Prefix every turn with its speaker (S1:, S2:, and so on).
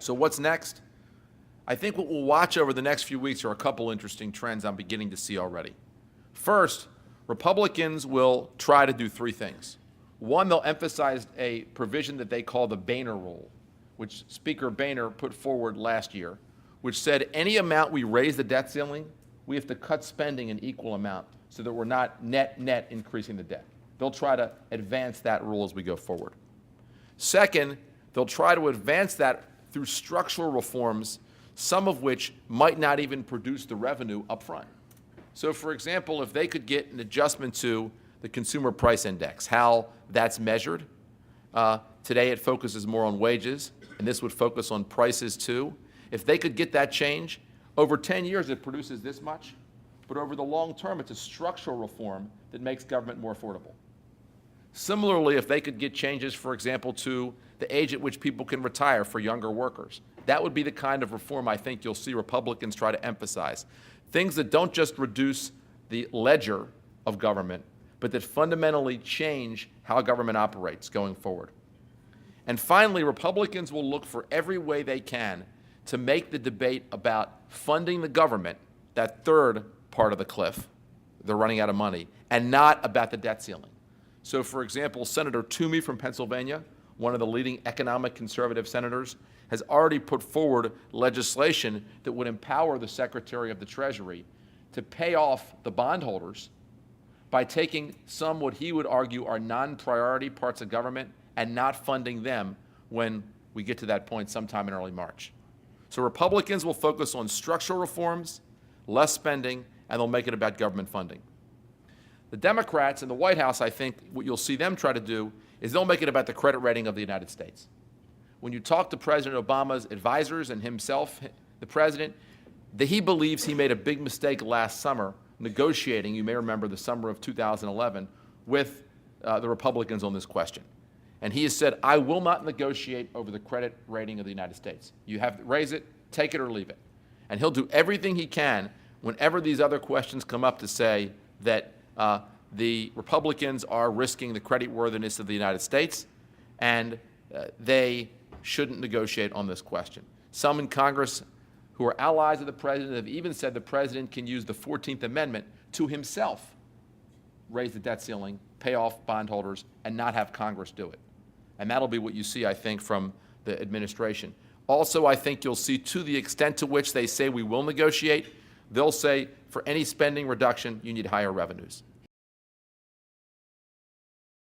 S1: So what's next? I think what we'll watch over the next few weeks are a couple interesting trends I'm beginning to see already. First, Republicans will try to do three things. One, they'll emphasize a provision that they call the Boehner rule, which Speaker Boehner put forward last year, which said any amount we raise the debt ceiling, we have to cut spending an equal amount so that we're not net increasing the debt. They'll try to advance that rule as we go forward. Second, they'll try to advance that through structural reforms, some of which might not even produce the revenue up front. So, for example, if they could get an adjustment to the consumer price index, how that's measured. Today it focuses more on wages, and this would focus on prices too. If they could get that change, over 10 years it produces this much, but over the long term it's a structural reform that makes government more affordable. Similarly, if they could get changes, for example, to the age at which people can retire for younger workers, that would be the kind of reform I think you'll see Republicans try to emphasize. Things that don't just reduce the ledger of government, but that fundamentally change how government operates going forward. And finally, Republicans will look for every way they can to make the debate about funding the government, that third part of the cliff, they're running out of money, and not about the debt ceiling. So, for example, Senator Toomey from Pennsylvania, one of the leading economic conservative senators, has already put forward legislation that would empower the Secretary of the Treasury to pay off the bondholders by taking some what he would argue are non-priority parts of government and not funding them when we get to that point sometime in early March. So Republicans will focus on structural reforms, less spending, and they'll make it about government funding. The Democrats in the White House, I think what you'll see them try to do is they'll make it about the credit rating of the United States. When you talk to President Obama's advisors and himself, the president, he believes he made a big mistake last summer negotiating, you may remember the summer of 2011, with the Republicans on this question. And he has said, I will not negotiate over the credit rating of the United States. You have to raise it, take it or leave it. And he'll do everything he can whenever these other questions come up to say that the Republicans are risking the creditworthiness of the United States and they shouldn't negotiate on this question. Some in Congress who are allies of the president have even said the president can use the 14th Amendment to himself raise the debt ceiling, pay off bondholders, and not have Congress do it. And that'll be what you see, I think, from the administration. Also, I think you'll see, to the extent to which they say we will negotiate, they'll say for any spending reduction, you need higher revenues.